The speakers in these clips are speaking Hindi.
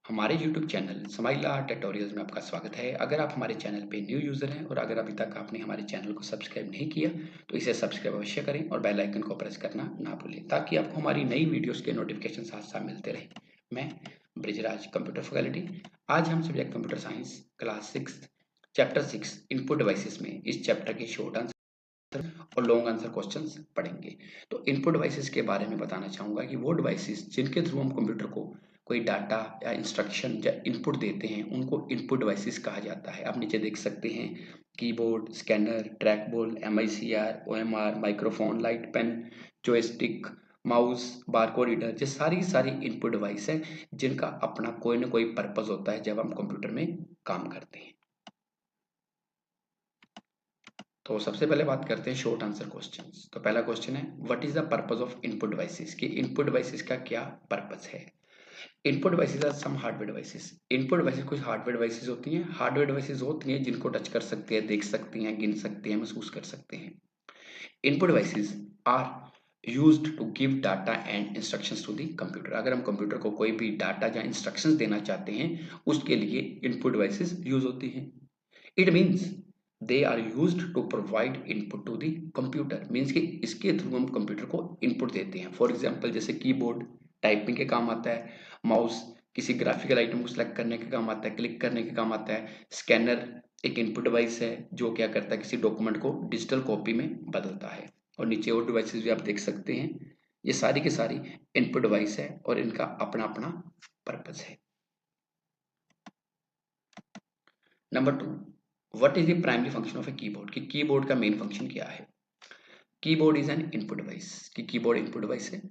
हमारे YouTube channel smile art tutorials में आपका स्वागत है। अगर आप हमारे चैनल पे न्यू यूज़र हैं और अगर अभी तक आपने हमारे चैनल को सब्सक्राइब नहीं किया, तो इसे सब्सक्राइब अवश्य करें और बेल आइकन को प्रेस करना ना भूलें, ताकि आपको हमारी नई वीडियोस के नोटिफिकेशन साथ-साथ मिलते रहें। मैं ब्रिजराज कंप्यूटर फैकल्टी। आज हम subject computer science class 6 chapter 6 input devices में इस चैप्टर के शॉर्ट आंसर और लॉन्ग आंसर क्वेश्चंस पढ़ेंगे। तो इनपुट डिवाइसेस के बारे में बताना चाहूँगा कि वो डिवाइसेस जिनके थ्रू हम कंप्यूटर को कोई डाटा या इंस्ट्रक्शन या इनपुट देते हैं, उनको इनपुट डिवाइसेस कहा जाता है। आप नीचे देख सकते हैं keyboard, scanner, track ball, MICR, OMR, microphone, light pen, joystick, mouse, barcode reader, ये सारी की सारी इनपुट डिवाइस है जिनका अपना कोई ना कोई पर्पस होता है जब हम कंप्यूटर में काम करते हैं। तो सबसे पहले बात करते हैं शॉर्ट आंसर क्वेश्चंस। तो पहला क्वेश्चन है, what is the purpose of input devices? कि इनपुट डिवाइसेस का क्या पर्पस है? Input devices are some hardware devices. Input devices कुछ हार्डवेयर डिवाइसेस होती हैं। हार्डवेयर डिवाइसेस होती हैं जिनको टच कर सकते हैं, देख सकते हैं, गिन सकते हैं, महसूस कर सकते हैं। Input devices are used to give data and instructions to the computer. अगर हम कंप्यूटर को कोई भी डाटा या इंस्ट्रक्शंस देना चाहते हैं, उसके लिए इनपुट डिवाइसेस यूज होती हैं। It means they are used to provide input to the computer. Means कि इसके थ्रू हम कंप्यूटर को इनपुट देते हैं। फॉर एग्जाम्पल जैसे कीबोर्ड टाइपिंग के काम आता है, माउस किसी ग्राफिकल आइटम को सिलेक्ट करने के काम आता है, क्लिक करने के काम आता है, स्कैनर एक इनपुट डिवाइस है जो क्या करता है, किसी डॉक्यूमेंट को डिजिटल कॉपी में बदलता है। और नीचे और डिवाइसेस भी आप देख सकते हैं। ये सारी की सारी इनपुट डिवाइस है और इनका अपना अपना पर्पज है। Number 2, what is the primary function of a keyboard? कि कीबोर्ड का मेन फंक्शन क्या है? Keyboard is an input device. कि कीबोर्ड इनपुट डिवाइस है।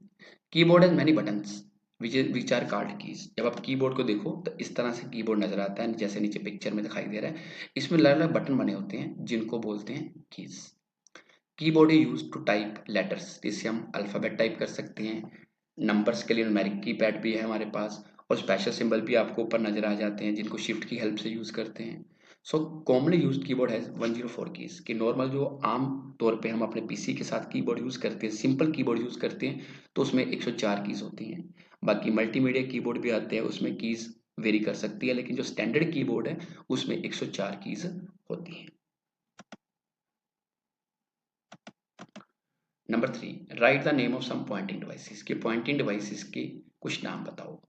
Keyboard has many buttons which are called keys. जब आप कीबोर्ड को देखो तो इस तरह से कीबोर्ड नजर आता है, जैसे नीचे पिक्चर में दिखाई दे रहा है। इसमें अलग अलग बटन बने होते हैं जिनको बोलते हैं keys. Keyboard is use to type letters, जिससे हम अल्फाबेट टाइप कर सकते हैं। नंबर्स के लिए न्यूमेरिक कीपैड भी है हमारे पास, और स्पेशल सिंबल भी आपको ऊपर नजर आ जाते हैं जिनको शिफ्ट की हेल्प से यूज करते हैं। So commonly used keyboard has 104 keys. कि नॉर्मल जो आम तौर पे हम अपने पीसी के साथ कीबोर्ड यूज करते हैं, सिंपल कीबोर्ड यूज करते हैं, तो उसमें 104 कीज होती हैं। बाकी मल्टीमीडिया कीबोर्ड भी आते हैं, उसमें कीज वेरी कर सकती है, लेकिन जो स्टैंडर्ड कीबोर्ड है उसमें 104 कीज होती हैं। Number 3, write the name of some pointing devices. के पॉइंटिंग डिवाइसेस के कुछ नाम बताओ।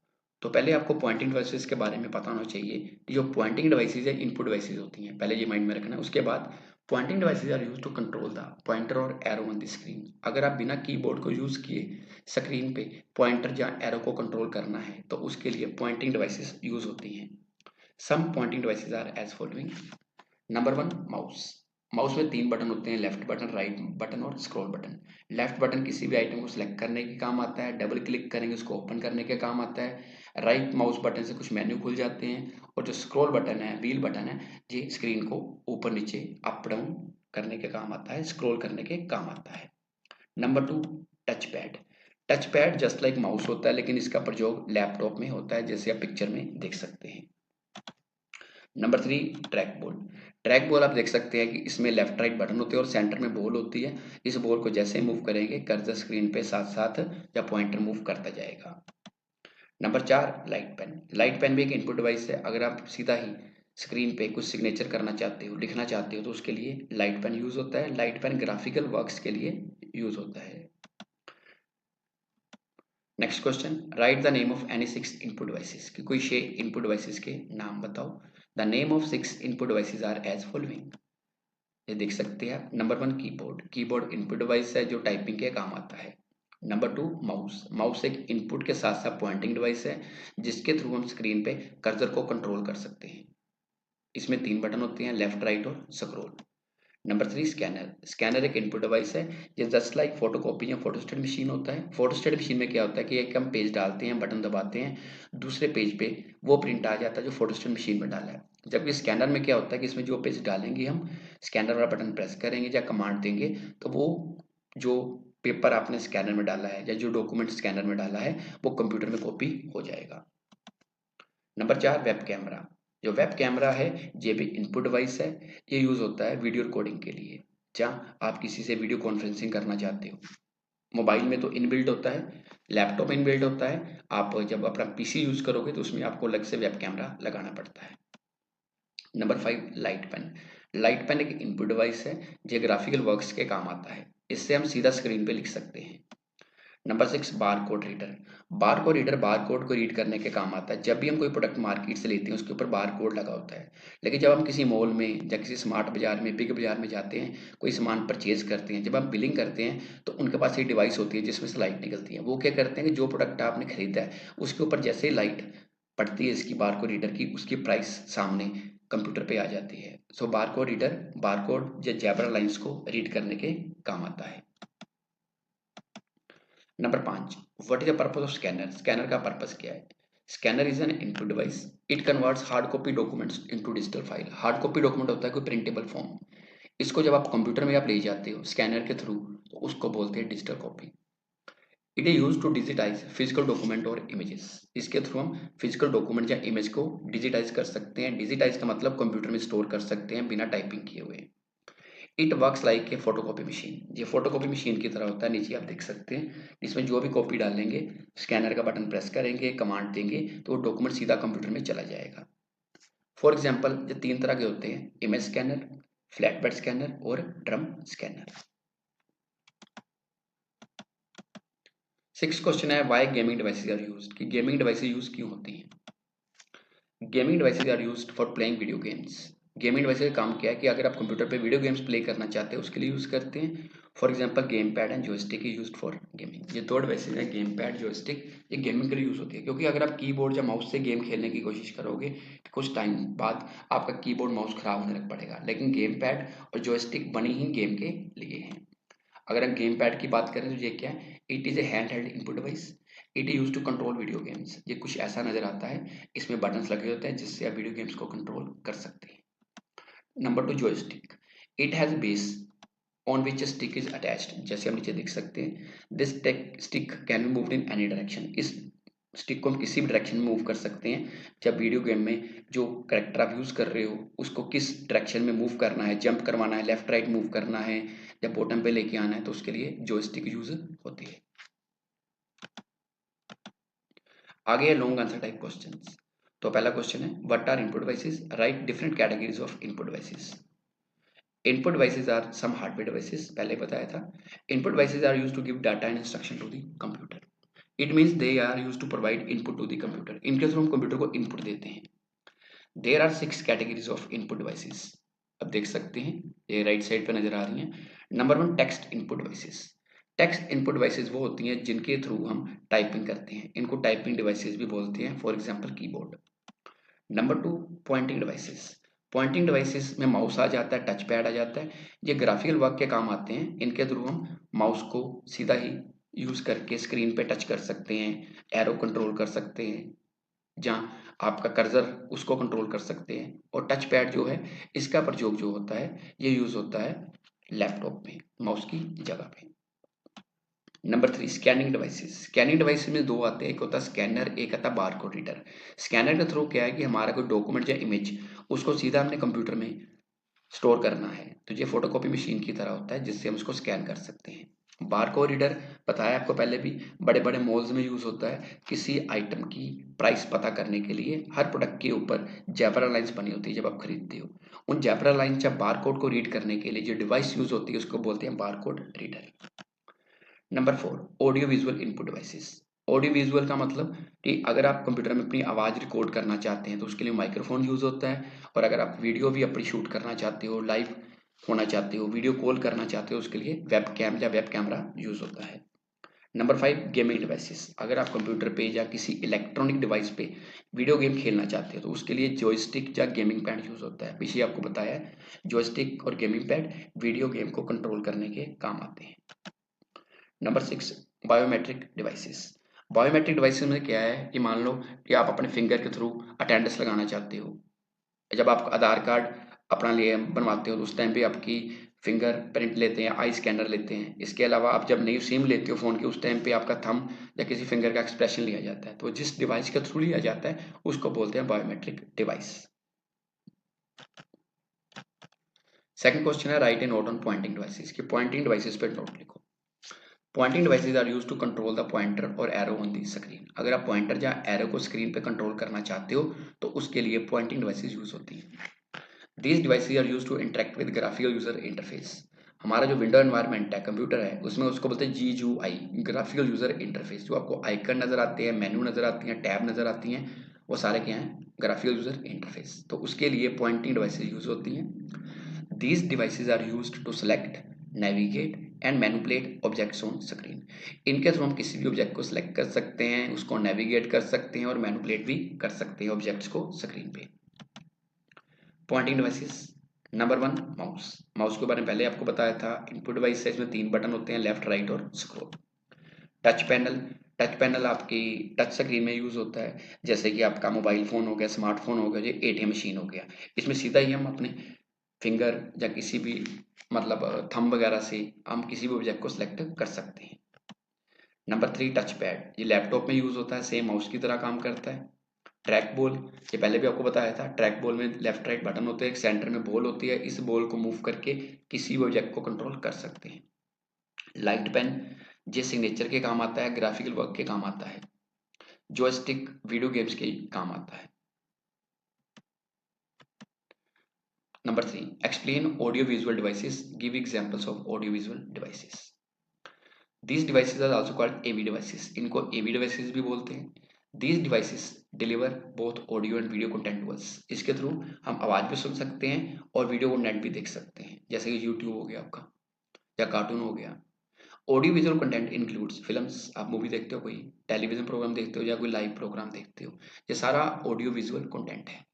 तो पहले आपको पॉइंटिंग डिवाइसेस के बारे में पता होना चाहिए कि जो पॉइंटिंग डिवाइसेस है इनपुट डिवाइसेस होती हैं, पहले ये माइंड में रखना है। उसके बाद pointing devices are use to control the pointer और एरो ऑन द स्क्रीन। अगर आप बिना कीबोर्ड को यूज किए स्क्रीन पे पॉइंटर या एरो को कंट्रोल करना है, तो उसके लिए पॉइंटिंग डिवाइसेस यूज होती हैं। Some pointing devices are as following. Number 1, mouse. Mouse में 3 बटन होते हैं, लेफ्ट बटन, राइट बटन और स्क्रॉल बटन। लेफ्ट बटन किसी भी आइटम को सिलेक्ट करने के काम आता है, डबल क्लिक करेंगे उसको ओपन करने के काम आता है। राइट माउस बटन से कुछ मेन्यू खुल जाते हैं, और जो स्क्रॉल बटन है, व्हील बटन है, ये स्क्रीन को ऊपर नीचे अप डाउन करने के काम आता है, स्क्रॉल करने के काम आता है। Number 2, touch pad. Touch pad just like mouse होता है, लेकिन इसका प्रयोग लैपटॉप में होता है, जैसे आप पिक्चर में देख सकते हैं। Number 3, track ball. Track ball आप देख सकते हैं कि इसमें लेफ्ट राइट बटन होते हैं और सेंटर में बॉल होती है। इस बॉल को जैसे मूव करेंगे, कर्सर स्क्रीन पे साथ साथ या पॉइंटर मूव करता जाएगा। Number 4, light pen. Light pen भी एक इनपुट डिवाइस है। अगर आप सीधा ही स्क्रीन पे कुछ सिग्नेचर करना चाहते हो, लिखना चाहते हो, तो उसके लिए लाइट पेन यूज होता है। लाइट पेन ग्राफिकल वर्क्स के लिए यूज होता है। Next question, write the name of any 6 input devices. कि कोई 6 इनपुट डिवाइसेस के नाम बताओ। The name of 6 input devices are as following. ये देख सकते हैं आप। Number 1, keyboard. Keyboard input device है जो टाइपिंग के काम आता है। Number 2, mouse. माउस एक इनपुट के साथ साथ पॉइंटिंग डिवाइस है जिसके थ्रू हम स्क्रीन पे कर्सर को कंट्रोल कर सकते हैं। इसमें 3 बटन होते हैं, लेफ्ट राइट और स्क्रॉल। Number 3, scanner. स्कैनर एक इनपुट डिवाइस है। ये जस्ट लाइक फोटोकॉपी या फोटोस्टेट मशीन होता है। फोटोस्टेट मशीन में क्या होता है कि एक हम पेज डालते हैं, बटन दबाते हैं, दूसरे पेज पे वो प्रिंट आ जाता है जो फोटोस्टेट मशीन में डाला है। जबकि स्कैनर में क्या होता है कि इसमें जो पेज डालेंगे हम, स्कैनर वाला बटन प्रेस करेंगे या कमांड देंगे, तो वो जो पेपर आपने स्कैनर में डाला है या जो डॉक्यूमेंट स्कैनर में डाला है, वो कंप्यूटर में कॉपी हो जाएगा। Number 4, web camera. जो वेब कैमरा है ये भी इनपुट डिवाइस है। ये यूज होता है वीडियो रिकॉर्डिंग के लिए, जहाँ आप किसी से वीडियो कॉन्फ्रेंसिंग करना चाहते हो। मोबाइल में तो इनबिल्ट होता है, लैपटॉप इनबिल्ट होता है, आप जब अपना पीसी यूज करोगे तो उसमें आपको अलग से वेब कैमरा लगाना पड़ता है। Number 5 light pen. Light pen एक इनपुट डिवाइस है जो ग्राफिकल वर्क्स के काम आता है। इससे हम सीधा स्क्रीन पे लिख सकते हैं। नंबर 6 बार कोड रीडर। बार कोड को रीड करने के काम आता है। जब भी हम कोई प्रोडक्ट मार्केट से लेते हैं उसके ऊपर बार कोड लगा होता है। लेकिन जब हम किसी मॉल में या किसी स्मार्ट बाजार में, बिग बाजार में जाते हैं, कोई सामान परचेज करते हैं, जब हम बिलिंग करते हैं तो उनके पास एक डिवाइस होती है जिसमें से लाइट निकलती है। वो क्या करते हैं कि जो प्रोडक्ट आपने खरीदा है उसके ऊपर जैसे ही लाइट पड़ती है इसकी बार कोड रीडर की, उसकी प्राइस सामने कंप्यूटर पे आ जाती है। So bar code reader bar code या जेब्रा लाइंस को रीड करने के काम आता है। Number 5 what is the purpose of scanner. Scanner का पर्पस क्या है? Scanner is an input device. It converts hard copy documents into digital file. Hard copy document होता है कोई प्रिंटेबल फॉर्म, इसको जब आप कंप्यूटर में आप ले जाते हो स्कैनर के थ्रू तो उसको बोलते हैं digital copy. It is use to digitize physical document और इमेजेस। इसके थ्रू हम फिजिकल डॉक्यूमेंट या इमेज को डिजिटाइज कर सकते हैं। डिजिटाइज का मतलब कंप्यूटर में स्टोर कर सकते हैं बिना टाइपिंग किए हुए। It works like a photocopy machine. ये फोटोकॉपी मशीन की तरह होता है, नीचे आप देख सकते हैं। इसमें जो भी कॉपी डालेंगे स्कैनर का बटन प्रेस करेंगे, कमांड देंगे तो वो डॉक्यूमेंट सीधा कंप्यूटर में चला जाएगा। फॉर एग्जाम्पल ये 3 तरह के होते हैं, image scanner, flat bed scanner और ड्रम स्कैनर। 6 क्वेश्चन है why gaming devices are used, कि गेमिंग डिवाइसेज यूज क्यों होती हैं। Gaming devices are used for playing video games. Gaming devices का काम क्या है कि अगर आप कंप्यूटर पे वीडियो गेम्स प्ले करना चाहते हैं उसके लिए यूज करते हैं। For example game pad and joystick is used for gaming. ये 2 डिवाइसेज है, गेम पैड, जॉयस्टिक, ये गेमिंग के लिए यूज होती है। क्योंकि अगर आप कीबोर्ड या माउस से गेम खेलने की कोशिश करोगे तो कुछ टाइम बाद आपका कीबोर्ड माउस खराब होने लग पड़ेगा। लेकिन गेम पैड और जॉयस्टिक बनी ही गेम के लिए हैं। अगर हम गेम पैड की बात करें तो ये क्या है, it is a hand held input device. It is use to control video games. ये कुछ ऐसा नजर आता है, इसमें बटन्स लगे होते हैं जिससे आप वीडियो गेम्स को कंट्रोल कर सकते हैं। Number 2 joystick. It has base on which stick is attached. जैसे हम नीचे देख सकते हैं, this stick can be moved in any direction. इस स्टिक को हम किसी भी डायरेक्शन में मूव कर सकते हैं। जब वीडियो गेम में जो करेक्टर आप यूज कर रहे हो उसको किस डायरेक्शन में मूव करना है, जंप करवाना है, लेफ्ट राइट मूव करना है या बॉटम पे लेके आना है, तो उसके लिए जॉयस्टिक यूज होती है। आगे है लॉन्ग आंसर टाइप क्वेश्चंस। तो पहला क्वेश्चन है what are input devices, write different categories of input devices. Input devices are some hardware devices, पहले बताया था। Input devices are used to give data and instruction to the computer. It means they are used to provide input to the computer. इनके थ्रू हम कंप्यूटर को इनपुट देते हैं। There are 6 categories of input devices. अब देख सकते हैं ये राइट साइड पे नजर आ रही हैं। Number 1 text input devices. Text input devices वो होती हैं जिनके थ्रू हम टाइपिंग करते हैं, इनको टाइपिंग डिवाइसेस भी बोलते हैं, for example keyboard. Number 2 pointing devices. Pointing devices में माउस आ जाता है, टच पैड आ जाता है। ये ग्राफिकल वर्क के काम आते हैं। इनके थ्रू हम माउस को सीधा ही यूज करके स्क्रीन पे टच कर सकते हैं, एरो कंट्रोल कर सकते हैं, जहाँ आपका कर्सर उसको कंट्रोल कर सकते हैं। और टच पैड जो है इसका प्रयोग जो होता है ये यूज होता है लैपटॉप में माउस की जगह पे। Number 3 scanning devices. Scanning device में 2 आते हैं, एक होता है स्कैनर, एक आता है बारकोड रीडर। स्कैनर के थ्रू क्या है कि हमारा कोई डॉक्यूमेंट या इमेज उसको सीधा हमने कंप्यूटर में स्टोर करना है तो ये फोटोकॉपी मशीन की तरह होता है जिससे हम उसको स्कैन कर सकते हैं। बारकोड रीडर बताया आपको पहले भी, बड़े बड़े मॉल्स में यूज होता है किसी आइटम की प्राइस पता करने के लिए। हर प्रोडक्ट के ऊपर जेब्रा लाइंस बनी होती है जब आप खरीदते हो। उन जेब्रा लाइंस या बारकोड को रीड करने के लिए जो डिवाइस यूज होती है उसको बोलते हैं barcode reader. Number 4 audio visual input devices. Audio visual का मतलब कि अगर आप कंप्यूटर में अपनी आवाज रिकॉर्ड करना चाहते हैं तो उसके लिए माइक्रोफोन यूज होता है। और अगर आप वीडियो भी अपनी शूट करना चाहते हो, लाइव होना चाहते हो, वीडियो कॉल करना चाहते हो, उसके लिए वेब कैम या वेब कैमरा यूज होता है। Number 5 gaming devices. अगर आप कंप्यूटर पे या किसी इलेक्ट्रॉनिक डिवाइस पे वीडियो गेम खेलना चाहते हो तो उसके लिए जॉयस्टिक या गेमिंग पैड यूज होता है। पीछे आपको बताया है जॉयस्टिक और गेमिंग पैड वीडियो गेम को कंट्रोल करने के काम आते हैं। Number 6 biometric devices. Biometric devices में क्या है कि मान लो कि आप अपने फिंगर के थ्रू अटेंडेंस लगाना चाहते हो। जब आप आधार कार्ड अपना लिए बनवाते हो तो उस टाइम पे आपकी फिंगर प्रिंट लेते हैं, आई स्कैनर लेते हैं। इसके अलावा आप जब नई सिम लेते हो फ़ोन की उस टाइम पे आपका थंब या किसी फिंगर का एक्सप्रेशन लिया जाता है। तो जिस डिवाइस के थ्रू लिया जाता है उसको बोलते हैं बायोमेट्रिक डिवाइस। सेकंड क्वेश्चन है write a note on pointing devices, कि पॉइंटिंग डिवाइसेस पे नोट लिखो। Pointing devices are use to control the pointer और एरो ऑन दी स्क्रीन। अगर आप पॉइंटर या एरो को स्क्रीन पे कंट्रोल करना चाहते हो तो उसके लिए पॉइंटिंग डिवाइसेज यूज होती हैं। These devices are use to interact with graphical user interface. हमारा जो विंडो एनवायरनमेंट है, कंप्यूटर है, उसमें उसको बोलते हैं GUI, ग्राफिकल यूजर इंटरफेस। जो आपको आइकन नजर आते हैं, मेनू नजर आती हैं, टैब नजर आती हैं, वो सारे क्या हैं? Graphical user interface. तो उसके लिए पॉइंटिंग डिवाइसेज यूज होती हैं। These devices are used to select, navigate and manipulate objects on screen. इनके थ्रू हम किसी भी ऑब्जेक्ट को सिलेक्ट कर सकते हैं, उसको नेविगेट कर सकते हैं और मैनिपुलेट भी कर सकते हैं ऑब्जेक्ट्स को स्क्रीन पे। Pointing devices number 1, mouse. Mouse के बारे में पहले आपको बताया था। इनपुट डिवाइस है, इसमें 3 बटन होते हैं, लेफ्ट, राइट और scroll. Touch panel, touch panel आपकी टच स्क्रीन में यूज होता है, जैसे कि आपका मोबाइल फोन हो गया, स्मार्टफोन हो गया, ये ATM मशीन हो गया। इसमें सीधा ही हम अपने फिंगर या किसी भी मतलब थंब वगैरह से हम किसी भी ऑब्जेक्ट को सिलेक्ट कर सकते हैं। Number 3, touch pad. ये लैपटॉप में यूज होता है, सेम माउस की तरह काम करता है। ट्रैक बॉल, ये पहले भी आपको बताया था। ट्रैक बॉल में लेफ्ट राइट बटन होते हैं, एक सेंटर में बॉल होती है, इस बॉल को मूव करके किसी भी ऑब्जेक्ट को कंट्रोल कर सकते हैं। लाइट पेन, ये सिग्नेचर के काम आता है, ग्राफिकल वर्क के काम आता है। जॉयस्टिक वीडियो गेम्स के काम आता है। Number 3, explain audio visual devices, give examples of audio visual devices. These devices are also called AV devices. इनको AV devices भी बोलते हैं। These devices deliver both audio and video content to us. इसके थ्रू हम आवाज भी सुन सकते हैं और वीडियो कंटेंट भी देख सकते हैं, जैसे कि YouTube हो गया आपका या कार्टून हो गया। Audio visual content includes films, आप मूवी देखते हो, कोई टेलीविजन प्रोग्राम देखते हो या कोई लाइव प्रोग्राम देखते हो, ये सारा ऑडियो विजुअल कंटेंट है।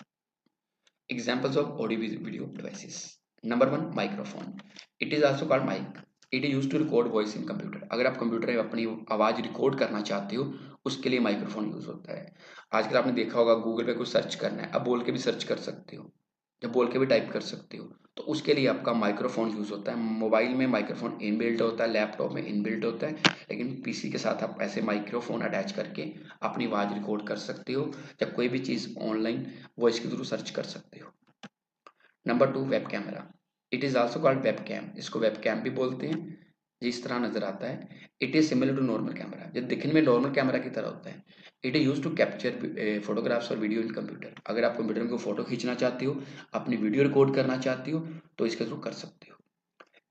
Examples of audio video devices. Number 1, microphone. It is also called mic. It is used to record voice in computer. अगर आप कंप्यूटर में अपनी आवाज रिकॉर्ड करना चाहते हो, उसके लिए माइक्रोफोन यूज होता है। आजकल आपने देखा होगा, गूगल पे कुछ सर्च करना है, अब बोल के भी सर्च कर सकते हो या बोल के भी टाइप कर सकते हो, तो उसके लिए आपका माइक्रोफोन यूज होता है। मोबाइल में माइक्रोफोन इनबिल्ट होता है, लैपटॉप में इनबिल्ट होता है, लेकिन PC के साथ आप ऐसे माइक्रोफोन अटैच करके अपनी आवाज रिकॉर्ड कर सकते हो या कोई भी चीज ऑनलाइन वॉइस के थ्रू सर्च कर सकते हो। Number 2, web camera. It is also called web cam, इसको वेब कैम भी बोलते हैं। जिस तरह नजर आता है, it is similar to normal camera, जो दिखने में नॉर्मल कैमरा की तरह होता है। It is use to capture photographs और वीडियो इन कंप्यूटर। अगर आप कंप्यूटर में कोई फोटो खींचना चाहते हो, अपनी वीडियो रिकॉर्ड करना चाहते हो, तो इसके थ्रू कर सकते हो।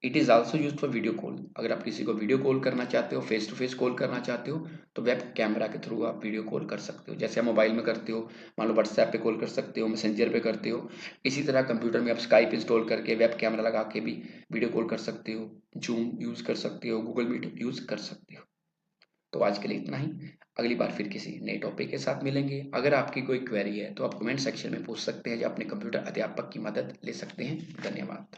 It is also use for video call. अगर आप किसी को वीडियो कॉल करना चाहते हो, फेस टू फेस कॉल करना चाहते हो, तो वेब कैमरा के थ्रू आप वीडियो कॉल कर सकते हो, जैसे आप मोबाइल में करते हो, मान लो व्हाट्सएप पे कॉल कर सकते हो, मैसेंजर पे करते हो। इसी तरह कंप्यूटर में आप स्काइप इंस्टॉल करके वेब कैमरा लगा के भी वीडियो कॉल कर सकते हो, जूम यूज कर सकते हो, गूगल मीट यूज कर सकते हो। तो आज के लिए इतना ही। अगली बार फिर किसी नए टॉपिक के साथ मिलेंगे। अगर आपकी कोई क्वेरी है तो आप कमेंट सेक्शन में पूछ सकते हैं या अपने कंप्यूटर अध्यापक की मदद ले सकते हैं। धन्यवाद।